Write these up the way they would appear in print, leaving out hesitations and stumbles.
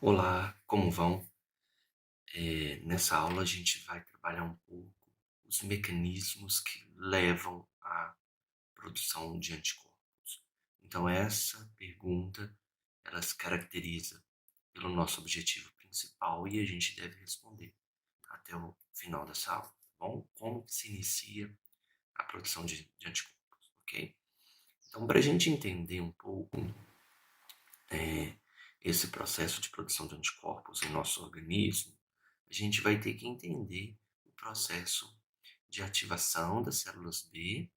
Olá, como vão? Nessa aula a gente vai trabalhar um pouco os mecanismos que levam à produção de anticorpos. Então essa pergunta, ela se caracteriza pelo nosso objetivo principal e a gente deve responder até o final dessa aula, tá bom? Como que se inicia a produção de anticorpos, ok? Então, para a gente entender um pouco esse processo de produção de anticorpos em nosso organismo, a gente vai ter que entender o processo de ativação das células B,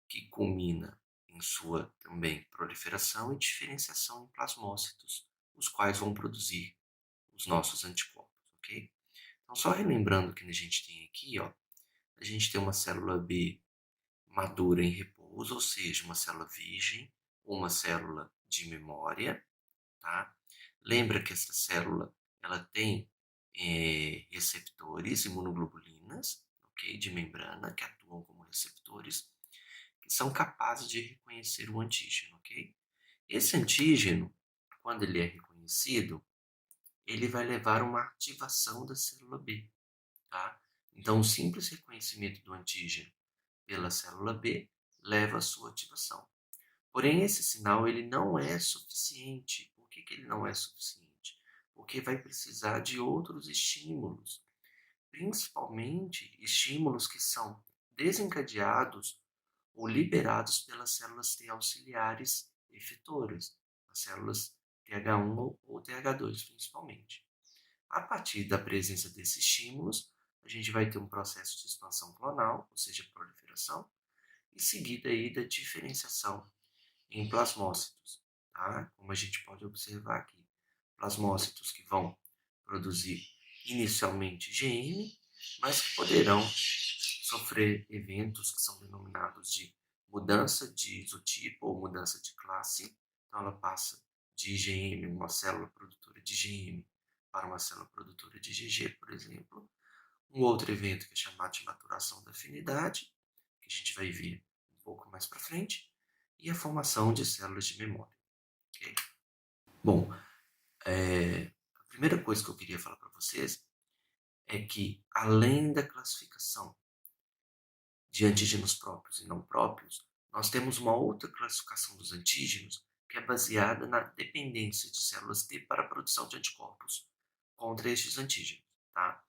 que culmina em sua também proliferação e diferenciação em plasmócitos, os quais vão produzir os nossos anticorpos, ok? Então, só relembrando que a gente tem aqui, ó, a gente tem uma célula B madura em repouso, ou seja, uma célula virgem, uma célula de memória, tá? Lembra que essa célula ela tem receptores, imunoglobulinas, ok, de membrana, que atuam como receptores, que são capazes de reconhecer o antígeno, ok? Esse antígeno, quando ele é reconhecido, ele vai levar a uma ativação da célula B, tá? Então, o simples reconhecimento do antígeno pela célula B leva à sua ativação. Porém, esse sinal ele não é suficiente. Por que ele não é suficiente? Porque vai precisar de outros estímulos, principalmente estímulos que são desencadeados ou liberados pelas células T auxiliares efetoras, as células TH1 ou TH2 principalmente. A partir da presença desses estímulos, a gente vai ter um processo de expansão clonal, ou seja, proliferação, e seguida aí da diferenciação em plasmócitos, tá? Como a gente pode observar aqui. Plasmócitos que vão produzir inicialmente IgM, mas que poderão sofrer eventos que são denominados de mudança de isotipo ou mudança de classe. Então, ela passa de IgM, uma célula produtora de IgM, para uma célula produtora de IgG, por exemplo. Um outro evento que é chamado de maturação da afinidade, que a gente vai ver um pouco mais para frente, e a formação de células de memória. Okay? Bom, a primeira coisa que eu queria falar para vocês é que, além da classificação de antígenos próprios e não próprios, nós temos uma outra classificação dos antígenos que é baseada na dependência de células T para a produção de anticorpos contra estes antígenos. Tá?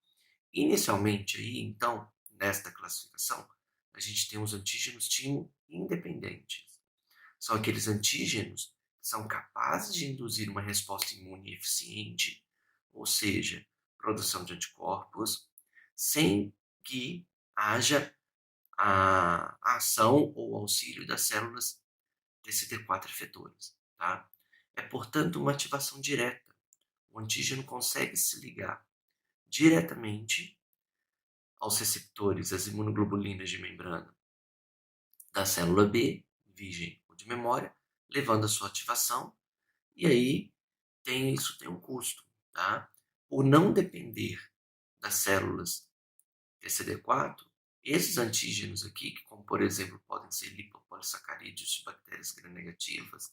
Inicialmente, aí, então, nesta classificação, a gente tem os antígenos timo independentes. São aqueles antígenos que são capazes de induzir uma resposta imune eficiente, ou seja, produção de anticorpos, sem que haja a ação ou auxílio das células TCD4 efetoras. Tá? É, portanto, uma ativação direta. O antígeno consegue se ligar diretamente aos receptores, as imunoglobulinas de membrana da célula B, virgem ou de memória, levando à sua ativação, e aí isso tem um custo, tá? Por não depender das células TCD4, esses antígenos aqui, que como por exemplo podem ser lipopolissacarídeos de bactérias gram-negativas,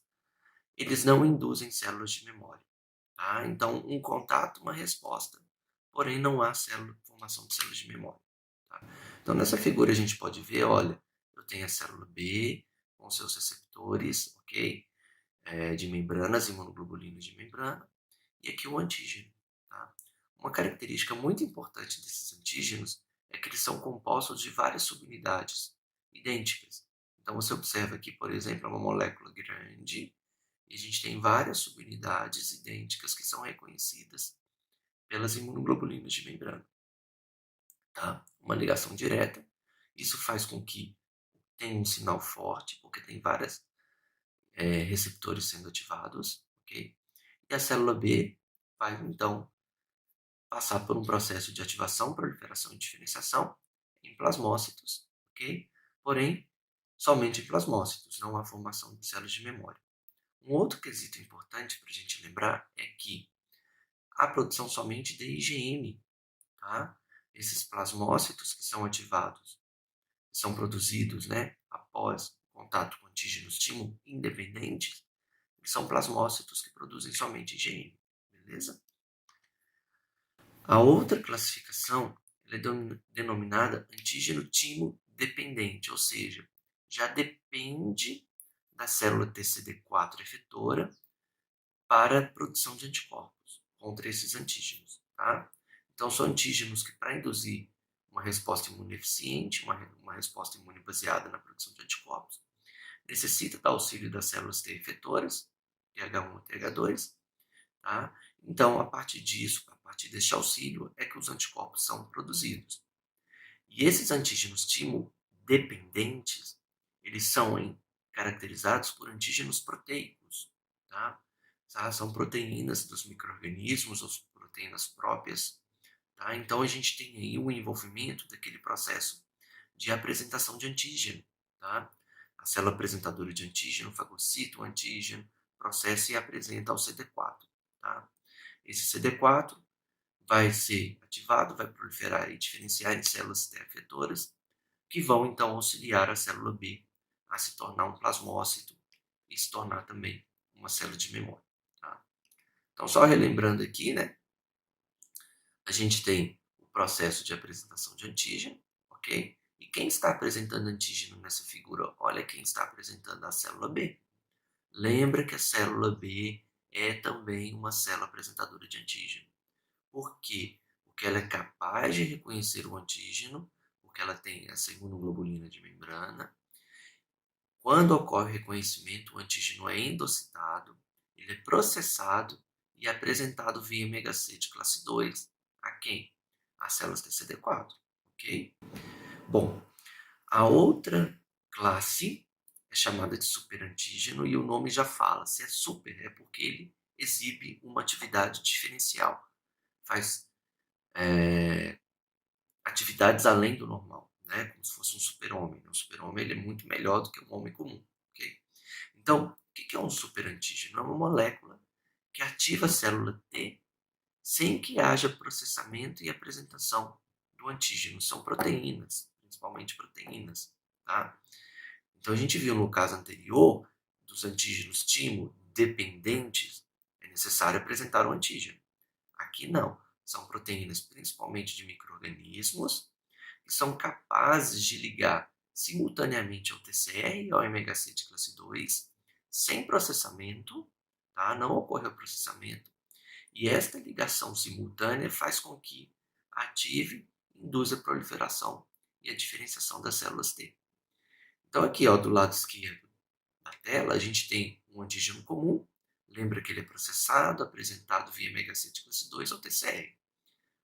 eles não induzem células de memória, tá? Então, um contato, uma resposta, porém não há formação de células de memória. Tá? Então, nessa figura a gente pode ver, olha, eu tenho a célula B com seus receptores, ok? De membranas, imunoglobulinas de membrana, e aqui o antígeno. Tá? Uma característica muito importante desses antígenos é que eles são compostos de várias subunidades idênticas. Então, você observa aqui, por exemplo, uma molécula grande, e a gente tem várias subunidades idênticas que são reconhecidas pelas imunoglobulinas de membrana. Tá? Uma ligação direta. Isso faz com que tenha um sinal forte, porque tem vários receptores sendo ativados, ok? E a célula B vai, então, passar por um processo de ativação, proliferação e diferenciação em plasmócitos, ok? Porém, somente em plasmócitos, não há formação de células de memória. Um outro quesito importante para a gente lembrar é que há produção somente de IgM, tá? Esses plasmócitos que são ativados, são produzidos, né, após contato com antígenos timo independentes, são plasmócitos que produzem somente IgM, beleza? A outra classificação ela é denominada antígeno timo dependente, ou seja, já depende da célula TCD4 efetora para a produção de anticorpos contra esses antígenos. Tá? Então, são antígenos que, para induzir uma resposta imune eficiente, uma resposta imune baseada na produção de anticorpos, necessita do auxílio das células T efetoras, TH1 e TH2. Tá? Então, a partir disso, a partir deste auxílio, é que os anticorpos são produzidos. E esses antígenos timo-dependentes, eles são caracterizados por antígenos proteicos. Tá? São proteínas dos micro-organismos, ou proteínas próprias. Tá? Então, a gente tem aí o envolvimento daquele processo de apresentação de antígeno. Tá? A célula apresentadora de antígeno fagocita o antígeno, processa e apresenta ao CD4. Tá? Esse CD4 vai ser ativado, vai proliferar e diferenciar em células T efetoras, que vão então auxiliar a célula B a se tornar um plasmócito e se tornar também uma célula de memória. Tá? Então, só relembrando aqui, né, a gente tem o processo de apresentação de antígeno, ok? E quem está apresentando antígeno nessa figura? Olha quem está apresentando a célula B. Lembra que a célula B é também uma célula apresentadora de antígeno. Por quê? Porque ela é capaz de reconhecer o antígeno, porque ela tem essa imunoglobulina de membrana. Quando ocorre o reconhecimento, o antígeno é endocitado, ele é processado e apresentado via MHC de classe 2 a quem? As células TCD4, ok? Bom, a outra classe é chamada de superantígeno e o nome já fala, se é super é porque ele exibe uma atividade diferencial, faz atividades além do normal, né? Como se fosse um super-homem. Um super-homem ele é muito melhor do que um homem comum, ok? Então, o que é um superantígeno? É uma molécula que ativa a célula T sem que haja processamento e apresentação do antígeno. São proteínas, principalmente proteínas, tá? Então, a gente viu no caso anterior dos antígenos timo dependentes, é necessário apresentar o antígeno. Aqui não. São proteínas principalmente de micro-organismos que são capazes de ligar simultaneamente ao TCR e ao MHC de classe 2 sem processamento, tá? Não ocorreu processamento. E esta ligação simultânea faz com que ative e induza a proliferação e a diferenciação das células T. Então aqui, ó, do lado esquerdo da tela, a gente tem um antígeno comum. Lembra que ele é processado, apresentado via MHC de classe 2 ou TCR.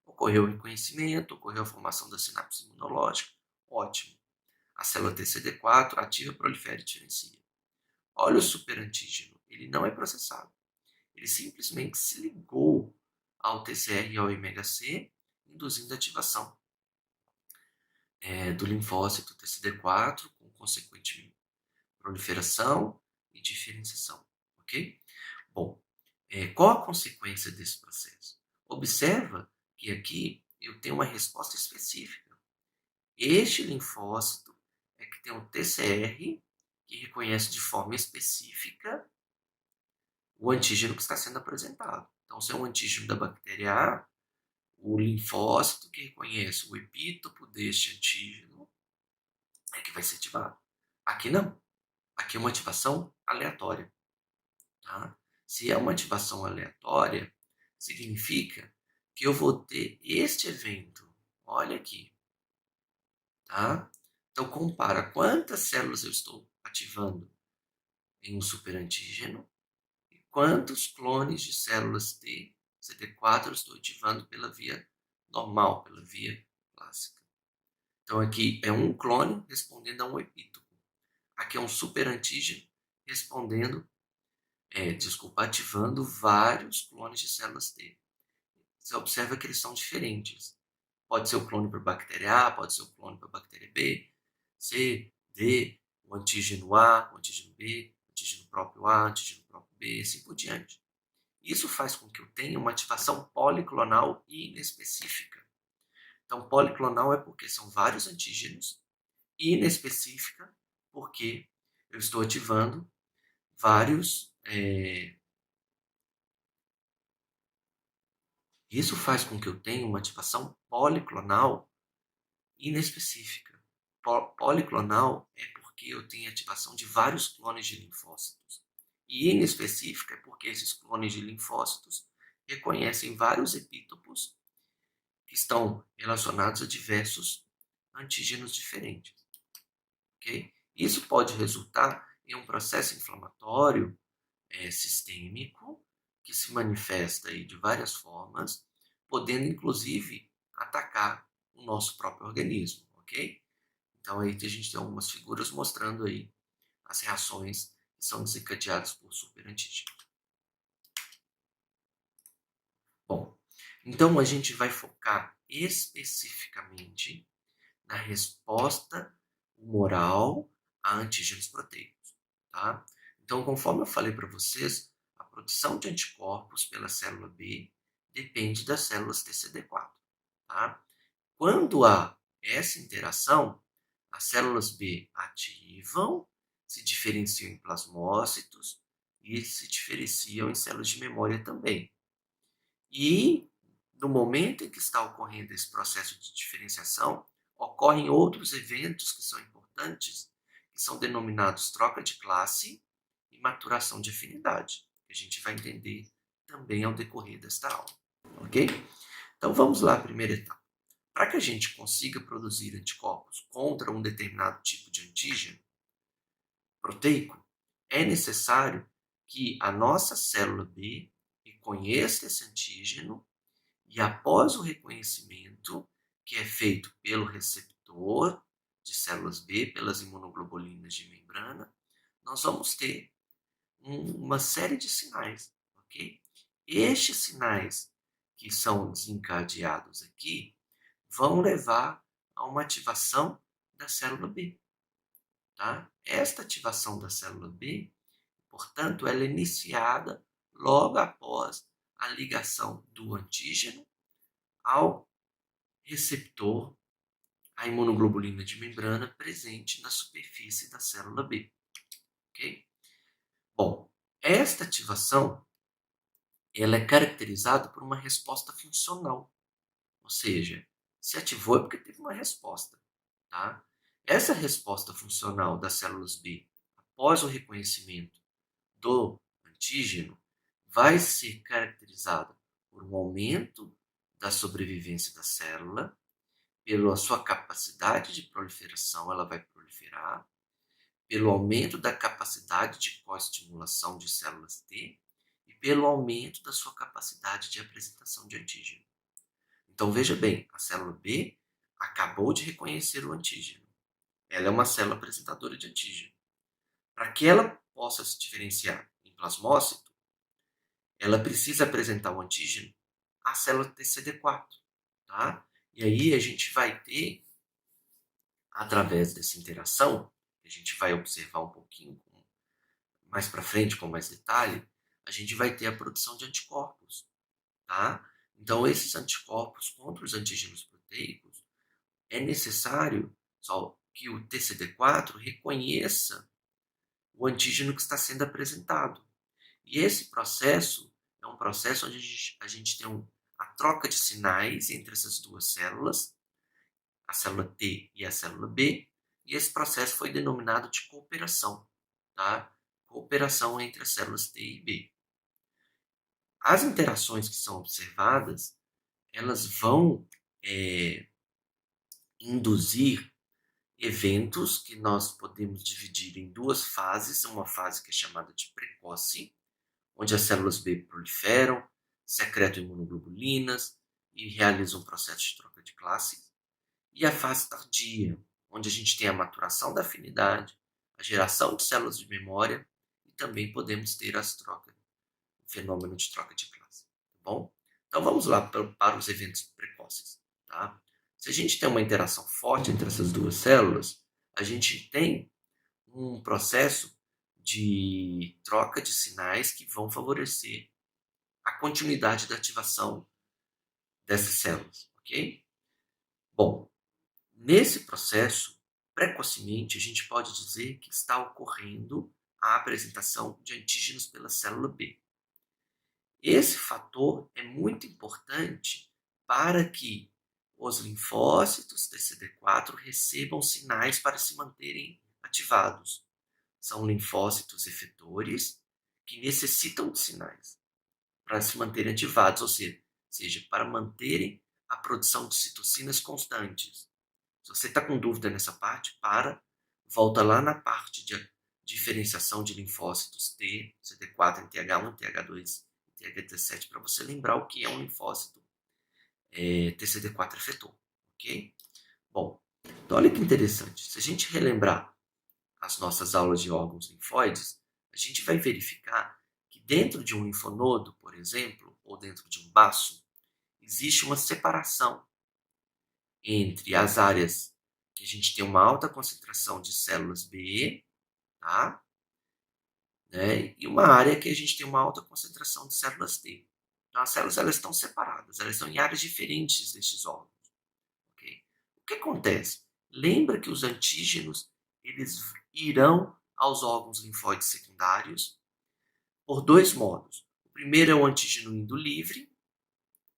Ocorreu o reconhecimento, ocorreu a formação da sinapse imunológica. Ótimo. A célula TCD4 ativa, prolifera e diferencia. Olha o superantígeno. Ele não é processado. Ele simplesmente se ligou ao TCR e ao MHC, induzindo a ativação do linfócito TCD4, com consequente proliferação e diferenciação. Ok? Bom, qual a consequência desse processo? Observa que aqui eu tenho uma resposta específica. Este linfócito é que tem um TCR que reconhece de forma específica o antígeno que está sendo apresentado. Então, se é um antígeno da bactéria A, o linfócito que reconhece o epítopo deste antígeno é que vai ser ativado. Aqui não. Aqui é uma ativação aleatória. Tá? Se é uma ativação aleatória, significa que eu vou ter este evento. Olha aqui. Tá? Então, compara quantas células eu estou ativando em um superantígeno e quantos clones de células T, CD4, eu estou ativando pela via normal, pela via clássica. Então, aqui é um clone respondendo a um epítopo. Aqui é um superantígeno respondendo, ativando vários clones de células T. Você observa que eles são diferentes. Pode ser o clone para a bactéria A, pode ser o clone para a bactéria B, C, D, o antígeno A, o antígeno B, o antígeno próprio A, o antígeno próprio B, assim por diante. Isso faz com que eu tenha uma ativação policlonal inespecífica. Então, policlonal é porque são vários antígenos, e inespecífica porque eu estou ativando vários Isso faz com que eu tenha uma ativação policlonal inespecífica. Policlonal é porque eu tenho ativação de vários clones de linfócitos. E inespecífica é porque esses clones de linfócitos reconhecem vários epítopos que estão relacionados a diversos antígenos diferentes. Okay? Isso pode resultar em um processo inflamatório sistêmico que se manifesta aí de várias formas, podendo inclusive atacar o nosso próprio organismo, ok? Então aí a gente tem algumas figuras mostrando aí as reações que são desencadeadas por superantígeno. Bom, então a gente vai focar especificamente na resposta humoral a antígenos proteicos, tá? Então, conforme eu falei para vocês, a produção de anticorpos pela célula B depende das células TCD4, tá? Quando há essa interação, as células B ativam, se diferenciam em plasmócitos e se diferenciam em células de memória também. E no momento em que está ocorrendo esse processo de diferenciação, ocorrem outros eventos que são importantes, que são denominados troca de classe e maturação de afinidade, que a gente vai entender também ao decorrer desta aula, ok? Então vamos lá, primeira etapa. Para que a gente consiga produzir anticorpos contra um determinado tipo de antígeno proteico, é necessário que a nossa célula B reconheça esse antígeno e após o reconhecimento, que é feito pelo receptor de células B, pelas imunoglobulinas de membrana, nós vamos ter uma série de sinais, ok? Estes sinais que são desencadeados aqui vão levar a uma ativação da célula B, tá? Esta ativação da célula B, portanto, ela é iniciada logo após a ligação do antígeno ao receptor, a imunoglobulina de membrana presente na superfície da célula B. Okay? Bom, esta ativação ela é caracterizada por uma resposta funcional, ou seja, se ativou é porque teve uma resposta. Tá? Essa resposta funcional das células B, após o reconhecimento do antígeno, vai ser caracterizada por um aumento da sobrevivência da célula, pela sua capacidade de proliferação, ela vai proliferar, pelo aumento da capacidade de coestimulação de células T e pelo aumento da sua capacidade de apresentação de antígeno. Então veja bem, a célula B acabou de reconhecer o antígeno. Ela é uma célula apresentadora de antígeno. Para que ela possa se diferenciar em plasmócito, ela precisa apresentar o antígeno à célula TCD4, tá? E aí a gente vai ter, através dessa interação, que a gente vai observar um pouquinho mais para frente, com mais detalhe, a gente vai ter a produção de anticorpos, tá? Então, esses anticorpos contra os antígenos proteicos, é necessário só que o TCD4 reconheça o antígeno que está sendo apresentado. E esse processo é um processo onde a gente tem a troca de sinais entre essas duas células, a célula T e a célula B, e esse processo foi denominado de cooperação, tá? Cooperação entre as células T e B. As interações que são observadas, elas vão induzir eventos que nós podemos dividir em duas fases, uma fase que é chamada de precoce, onde as células B proliferam, secretam imunoglobulinas e realizam um processo de troca de classe, e a fase tardia, onde a gente tem a maturação da afinidade, a geração de células de memória e também podemos ter as trocas, o fenômeno de troca de classe. Tá bom? Então vamos lá para os eventos precoces. Tá? Se a gente tem uma interação forte entre essas duas células, a gente tem um processo de troca de sinais que vão favorecer a continuidade da ativação dessas células, ok? Bom, nesse processo, precocemente, a gente pode dizer que está ocorrendo a apresentação de antígenos pela célula B. Esse fator é muito importante para que os linfócitos TCD4 recebam sinais para se manterem ativados. São linfócitos efetores que necessitam de sinais para se manterem ativados, ou seja, para manterem a produção de citocinas constantes. Se você está com dúvida nessa parte, volta lá na parte de diferenciação de linfócitos T, CD4 em TH1, TH2 e THT7 para você lembrar o que é um linfócito TCD4 efetor, ok? Bom, então olha que interessante. Se a gente relembrar as nossas aulas de órgãos linfóides, a gente vai verificar que dentro de um linfonodo, por exemplo, ou dentro de um baço, existe uma separação entre as áreas que a gente tem uma alta concentração de células B, tá? Né? E uma área que a gente tem uma alta concentração de células T. Então, as células elas estão separadas, elas estão em áreas diferentes destes órgãos. Okay? O que acontece? Lembra que os antígenos eles irão aos órgãos linfóides secundários por dois modos. O primeiro é o antígeno indo livre.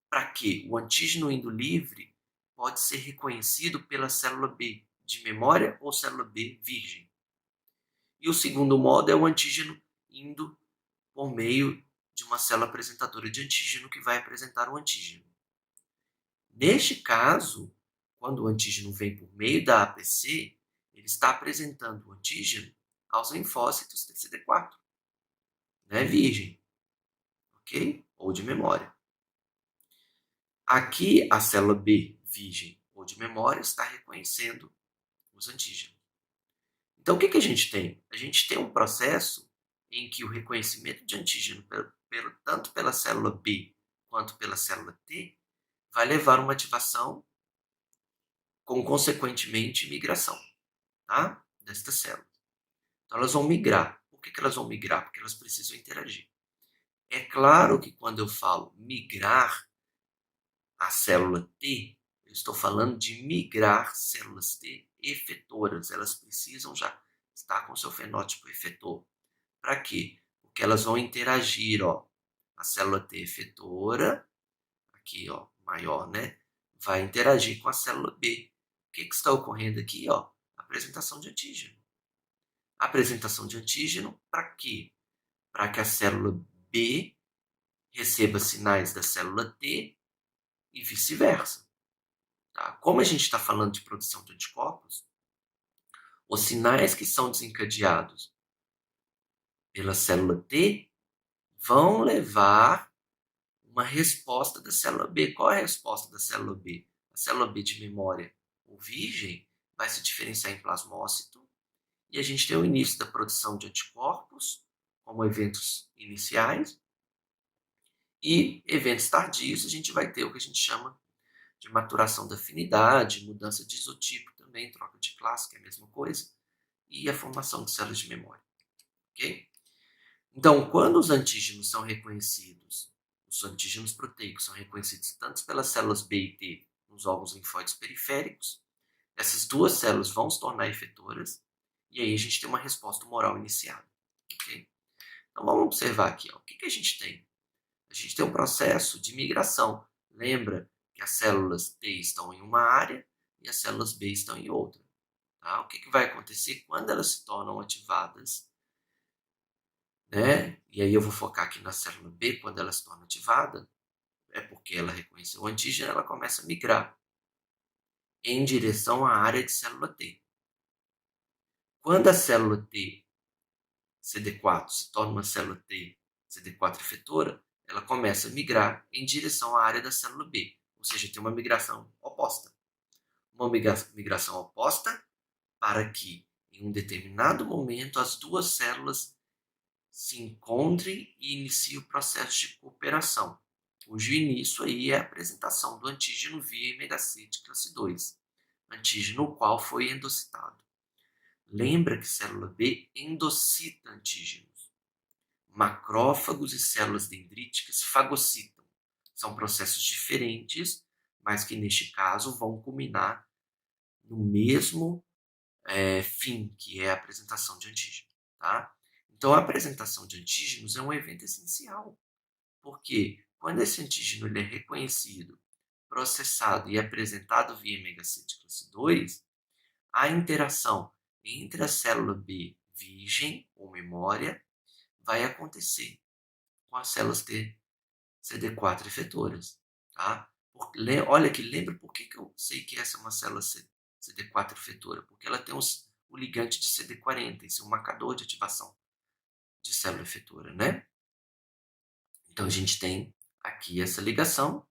Para quê? O antígeno indo livre pode ser reconhecido pela célula B de memória ou célula B virgem. E o segundo modo é o antígeno indo por meio de uma célula apresentadora de antígeno que vai apresentar o antígeno. Neste caso, quando o antígeno vem por meio da APC, ele está apresentando o antígeno aos linfócitos TCD4, né, virgem, ok? Ou de memória. Aqui, a célula B, virgem ou de memória, está reconhecendo os antígenos. Então, o que a gente tem? A gente tem um processo em que o reconhecimento de antígeno, tanto pela célula B quanto pela célula T, vai levar a uma ativação com, consequentemente, migração, tá? Destas células. Então, elas vão migrar. Por que elas vão migrar? Porque elas precisam interagir. É claro que quando eu falo migrar a célula T, eu estou falando de migrar células T efetoras. Elas precisam já estar com seu fenótipo efetor. Para quê? Porque elas vão interagir, ó. A célula T efetora, aqui, ó, maior, né? Vai interagir com a célula B. O que está ocorrendo aqui, ó? Apresentação de antígeno. Apresentação de antígeno para quê? Para que a célula B receba sinais da célula T e vice-versa. Tá? Como a gente está falando de produção de anticorpos, os sinais que são desencadeados pela célula T vão levar uma resposta da célula B. Qual é a resposta da célula B? A célula B de memória ou virgem vai se diferenciar em plasmócito e a gente tem o início da produção de anticorpos como eventos iniciais e eventos tardios a gente vai ter o que a gente chama de maturação da afinidade, mudança de isotipo também, troca de classe, que é a mesma coisa, e a formação de células de memória. Ok? Então, quando os antígenos são reconhecidos, os antígenos proteicos são reconhecidos tanto pelas células B e T nos órgãos linfóides periféricos, essas duas células vão se tornar efetoras e aí a gente tem uma resposta humoral iniciada. Okay? Então, vamos observar aqui. Ó, o que a gente tem? A gente tem um processo de migração. Lembra que as células T estão em uma área e as células B estão em outra. Tá? O que vai acontecer quando elas se tornam ativadas? Né? E aí eu vou focar aqui na célula B, quando ela se torna ativada, é porque ela reconheceu o antígeno, ela começa a migrar em direção à área de célula T. Quando a célula T, CD4, se torna uma célula T, CD4 efetora, ela começa a migrar em direção à área da célula B, ou seja, tem uma migração oposta. Uma migração oposta para que, em um determinado momento, as duas células se encontrem e iniciem o processo de cooperação, cujo início aí é a apresentação do antígeno via MHC de classe 2, antígeno o qual foi endocitado. Lembra que célula B endocita antígenos. Macrófagos e células dendríticas fagocitam. São processos diferentes, mas que neste caso vão culminar no mesmo fim, que é a apresentação de antígeno. Tá? Então, a apresentação de antígenos é um evento essencial, Porque quando esse antígeno ele é reconhecido, processado e apresentado via MHC de classe 2, a interação entre a célula B virgem ou memória vai acontecer com as células T CD4 efetoras. Tá? Olha aqui, lembra por que eu sei que essa é uma célula CD4 efetora? Porque ela tem o ligante de CD40, esse é um marcador de ativação de célula efetora, né? Então a gente tem aqui essa ligação.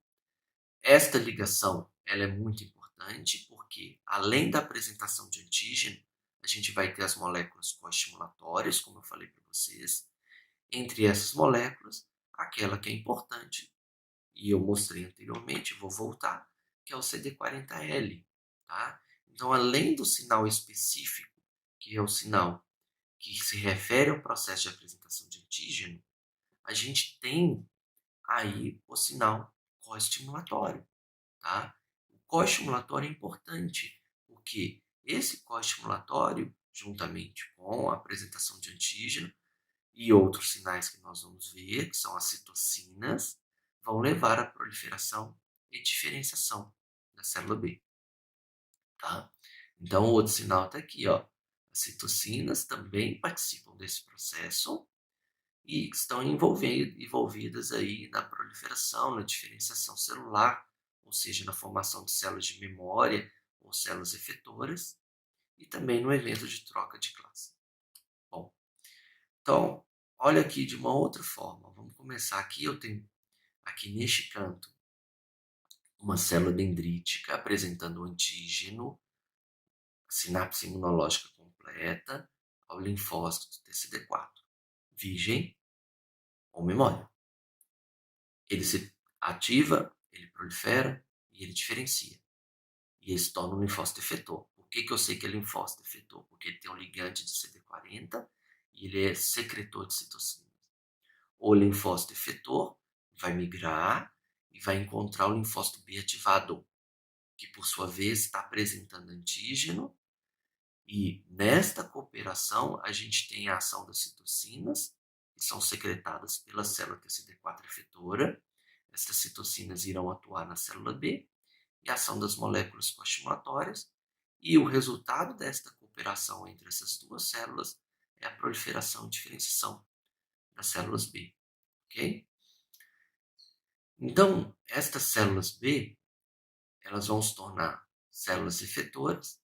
Esta ligação ela é muito importante porque, além da apresentação de antígeno, a gente vai ter as moléculas coestimulatórias, como eu falei para vocês. Entre essas moléculas, aquela que é importante, e eu mostrei anteriormente, vou voltar, que é o CD40L. Tá? Então, além do sinal específico, que é o sinal que se refere ao processo de apresentação de antígeno, a gente tem aí o sinal coestimulatório. Tá? O coestimulatório é importante, porque esse coestimulatório, juntamente com a apresentação de antígeno e outros sinais que nós vamos ver, que são as citocinas, vão levar à proliferação e diferenciação da célula B. Tá? Então, o outro sinal está aqui. Ó. As citocinas também participam desse processo e estão envolvidas aí na proliferação, na diferenciação celular, ou seja, na formação de células de memória ou células efetoras, e também no evento de troca de classe. Bom, então, olha aqui de uma outra forma. Vamos começar aqui. Eu tenho aqui neste canto uma célula dendrítica apresentando o antígeno, a sinapse imunológica completa, ao linfócito TCD4, virgem ou memória. Ele se ativa, ele prolifera e ele diferencia. E ele se torna um linfócito efetor. Por que eu sei que é linfócito efetor? Porque ele tem um ligante de CD40 e ele é secretor de citocinas. O linfócito efetor vai migrar e vai encontrar o linfócito B ativado, que por sua vez está apresentando antígeno. E nesta cooperação a gente tem a ação das citocinas, que são secretadas pela célula TCD4 efetora. Essas citocinas irão atuar na célula B e a ação das moléculas coestimulatórias. E o resultado desta cooperação entre essas duas células é a proliferação e diferenciação das células B. Ok? Então, estas células B, elas vão se tornar células efetoras,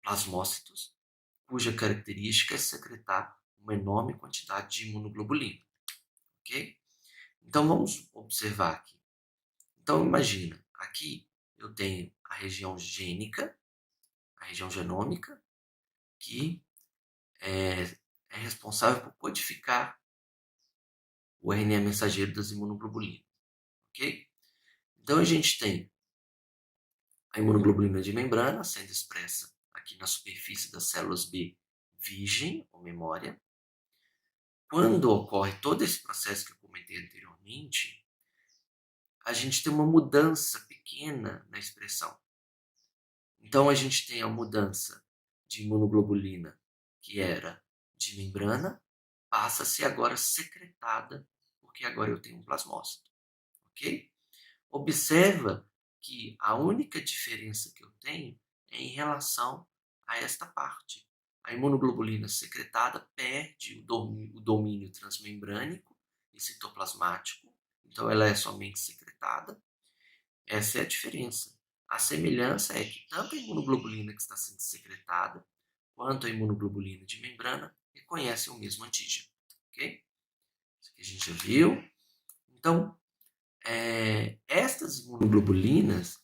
plasmócitos, cuja característica é secretar uma enorme quantidade de imunoglobulina. Ok? Então, vamos observar aqui. Então, imagina, aqui eu tenho a região gênica, a região genômica, que é responsável por codificar o RNA mensageiro das imunoglobulinas. Ok? Então, a gente tem a imunoglobulina de membrana sendo expressa aqui na superfície das células B virgem, ou memória. Quando ocorre todo esse processo que eu comentei anteriormente, a gente tem uma mudança pequena na expressão. Então, a gente tem a mudança de imunoglobulina, que era de membrana, passa a ser agora secretada, porque agora eu tenho um plasmócito. Ok? Observa que a única diferença que eu tenho é em relação a esta parte. A imunoglobulina secretada perde o domínio transmembrânico e citoplasmático, então ela é somente secretada. Essa é a diferença. A semelhança é que tanto a imunoglobulina que está sendo secretada quanto a imunoglobulina de membrana reconhecem o mesmo antígeno. Ok? Isso aqui a gente já viu. Então, estas imunoglobulinas,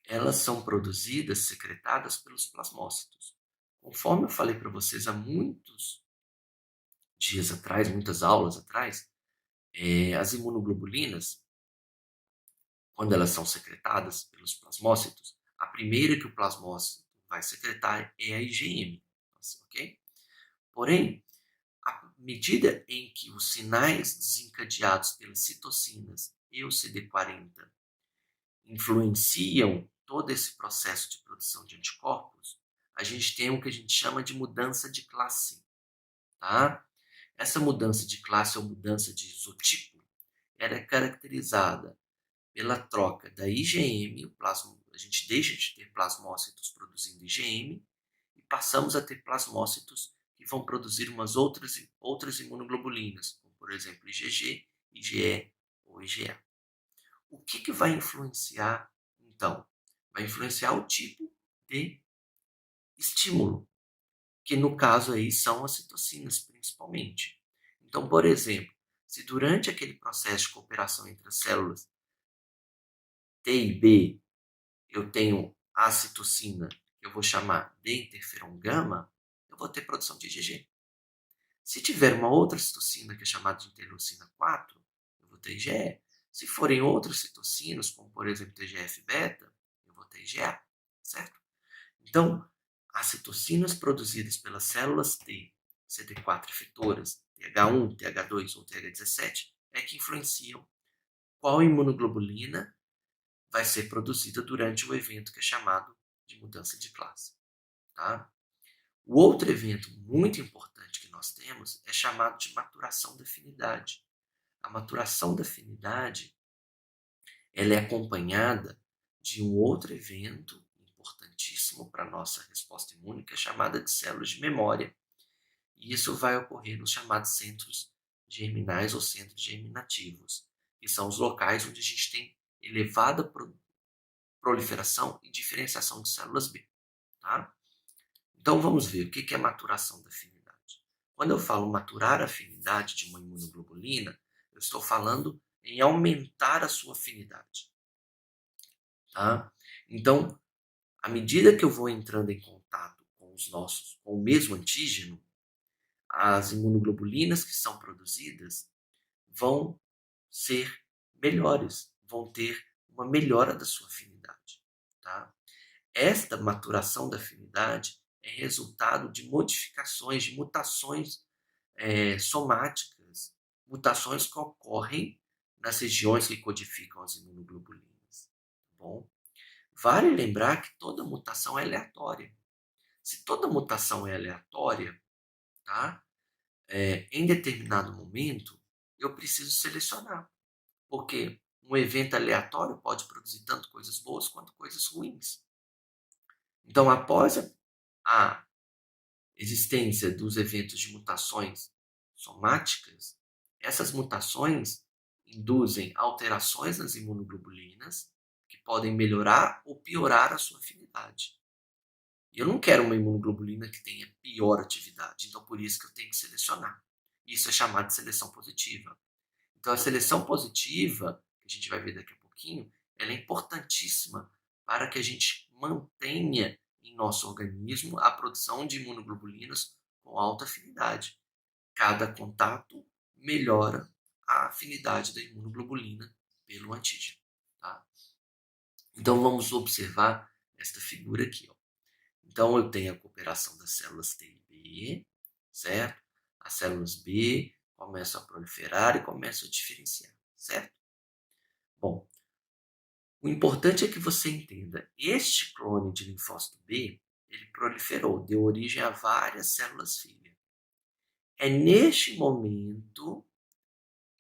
elas são produzidas, secretadas pelos plasmócitos. Conforme eu falei para vocês há muitos dias atrás, muitas aulas atrás, as imunoglobulinas, quando elas são secretadas pelos plasmócitos, a primeira que o plasmócito vai secretar é a IgM. Ok? Porém, à medida em que os sinais desencadeados pelas citocinas e o CD40 influenciam todo esse processo de produção de anticorpos, a gente tem o que a gente chama de mudança de classe. Tá? Essa mudança de classe ou mudança de isotipo, ela é caracterizada pela troca da IgM, a gente deixa de ter plasmócitos produzindo IgM e passamos a ter plasmócitos que vão produzir outras imunoglobulinas, como por exemplo IgG, IgE ou IgA. O que vai influenciar, então? Vai influenciar o tipo de estímulo, que no caso aí são as citocinas principalmente. Então, por exemplo, se durante aquele processo de cooperação entre as células T e B eu tenho a citocina, que eu vou chamar de interferon gama, eu vou ter produção de IgG. Se tiver uma outra citocina, que é chamada de interleucina 4, eu vou ter IgE. Se forem outras citocinas, como por exemplo TGF-beta, eu vou ter IgA, certo? Então, as citocinas produzidas pelas células T, CD4 efetoras, TH1, TH2 ou TH17, é que influenciam qual imunoglobulina vai ser produzida durante o evento que é chamado de mudança de classe. Tá? O outro evento muito importante que nós temos é chamado de maturação da afinidade. A maturação da afinidade ela é acompanhada de um outro evento importantíssimo para a nossa resposta imune, que é chamada de células de memória. E isso vai ocorrer nos chamados centros germinais ou centros germinativos, que são os locais onde a gente tem elevada proliferação e diferenciação de células B. Tá? Então vamos ver o que é maturação da afinidade. Quando eu falo maturar a afinidade de uma imunoglobulina, eu estou falando em aumentar a sua afinidade. Tá? Então, à medida que eu vou entrando em contato com o mesmo antígeno, as imunoglobulinas que são produzidas vão ser melhores, vão ter uma melhora da sua afinidade. Tá? Esta maturação da afinidade é resultado de modificações, de mutações somáticas, mutações que ocorrem nas regiões que codificam as imunoglobulinas. Tá bom? Vale lembrar que toda mutação é aleatória. Se toda mutação é aleatória, tá? Em determinado momento, eu preciso selecionar. Porque um evento aleatório pode produzir tanto coisas boas quanto coisas ruins. Então, após a existência dos eventos de mutações somáticas, essas mutações induzem alterações nas imunoglobulinas que podem melhorar ou piorar a sua afinidade. E eu não quero uma imunoglobulina que tenha pior atividade, então por isso que eu tenho que selecionar. Isso é chamado de seleção positiva. Então a seleção positiva, que a gente vai ver daqui a pouquinho, ela é importantíssima para que a gente mantenha em nosso organismo a produção de imunoglobulinas com alta afinidade. Cada contato melhora a afinidade da imunoglobulina pelo antígeno. Tá? Então vamos observar esta figura aqui. Ó. Então eu tenho a cooperação das células T e B, certo? As células B começam a proliferar e começam a diferenciar, certo? Bom, o importante é que você entenda, este clone de linfócito B, ele proliferou, deu origem a várias células-filha. É neste momento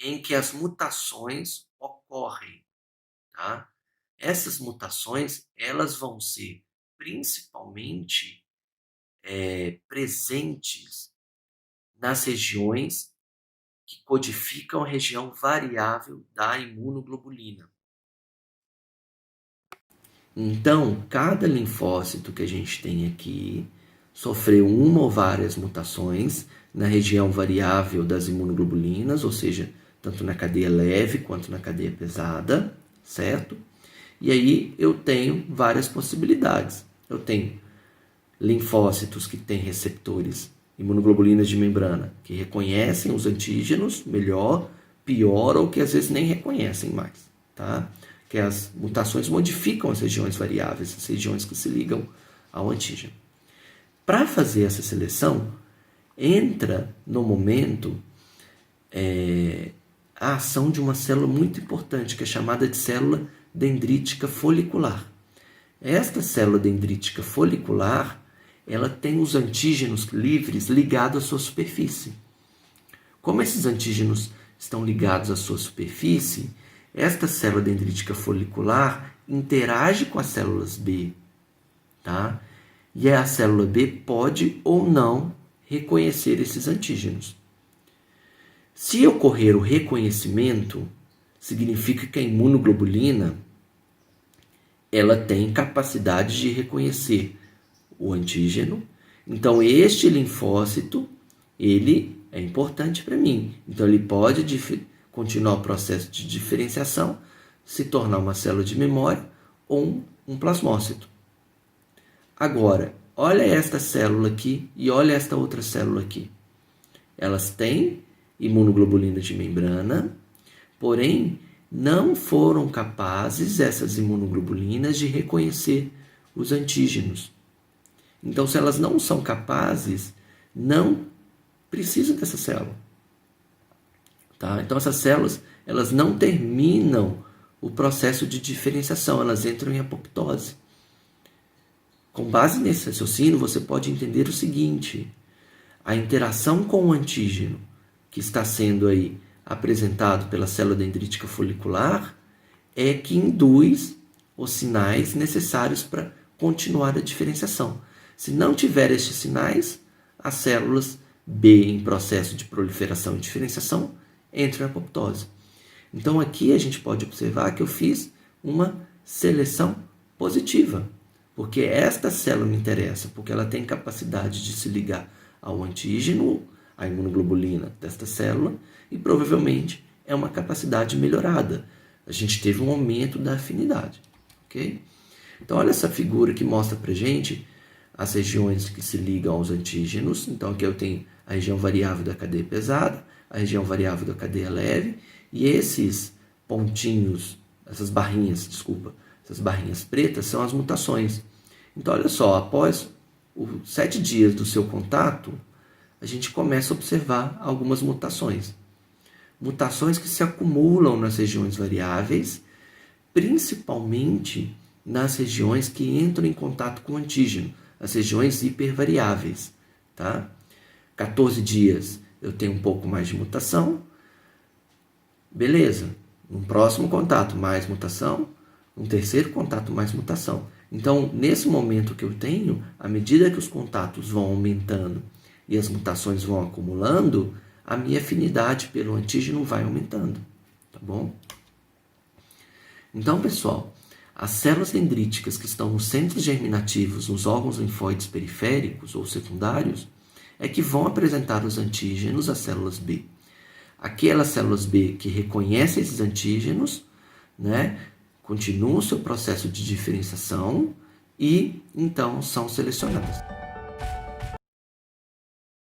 em que as mutações ocorrem, tá? Essas mutações, elas vão ser principalmente presentes nas regiões que codificam a região variável da imunoglobulina. Então, cada linfócito que a gente tem aqui sofreu uma ou várias mutações na região variável das imunoglobulinas, ou seja, tanto na cadeia leve quanto na cadeia pesada, certo? E aí eu tenho várias possibilidades. Eu tenho linfócitos que têm receptores, imunoglobulinas de membrana, que reconhecem os antígenos melhor, pior ou que às vezes nem reconhecem mais, tá? Que as mutações modificam as regiões variáveis, as regiões que se ligam ao antígeno. Para fazer essa seleção, entra no momento a ação de uma célula muito importante, que é chamada de célula dendrítica folicular. Esta célula dendrítica folicular, ela tem os antígenos livres ligados à sua superfície. Como esses antígenos estão ligados à sua superfície, esta célula dendrítica folicular interage com as células B, tá? E a célula B pode ou não reconhecer esses antígenos. Se ocorrer o reconhecimento, significa que a imunoglobulina ela tem capacidade de reconhecer o antígeno. Então, este linfócito, ele é importante para mim. Então, ele pode continuar o processo de diferenciação, se tornar uma célula de memória ou um plasmócito. Agora, olha esta célula aqui e olha esta outra célula aqui. Elas têm imunoglobulina de membrana, porém, não foram capazes, essas imunoglobulinas, de reconhecer os antígenos. Então, se elas não são capazes, não precisam dessa célula. Tá? Então, essas células elas não terminam o processo de diferenciação, elas entram em apoptose. Com base nesse raciocínio, você pode entender o seguinte: a interação com o antígeno que está sendo aí apresentado pela célula dendrítica folicular é que induz os sinais necessários para continuar a diferenciação. Se não tiver estes sinais, as células B em processo de proliferação e diferenciação entram em apoptose. Então aqui a gente pode observar que eu fiz uma seleção positiva, porque esta célula me interessa, porque ela tem capacidade de se ligar ao antígeno, à imunoglobulina desta célula, e provavelmente é uma capacidade melhorada. A gente teve um aumento da afinidade. Okay? Então olha essa figura que mostra para a gente as regiões que se ligam aos antígenos. Então aqui eu tenho a região variável da cadeia pesada, a região variável da cadeia leve, e esses pontinhos, essas barrinhas pretas são as mutações. Então olha só, após os 7 dias do seu contato, a gente começa a observar algumas mutações. Mutações que se acumulam nas regiões variáveis, principalmente nas regiões que entram em contato com o antígeno, as regiões hipervariáveis. Tá? 14 dias eu tenho um pouco mais de mutação. Beleza. Um próximo contato, mais mutação. Um terceiro contato, mais mutação. Então, nesse momento que eu tenho, à medida que os contatos vão aumentando e as mutações vão acumulando, a minha afinidade pelo antígeno vai aumentando. Tá bom? Então, pessoal, as células dendríticas que estão nos centros germinativos, nos órgãos linfóides periféricos ou secundários, é que vão apresentar os antígenos às células B. Aquelas células B que reconhecem esses antígenos, né, continuam o seu processo de diferenciação e, então, são selecionadas.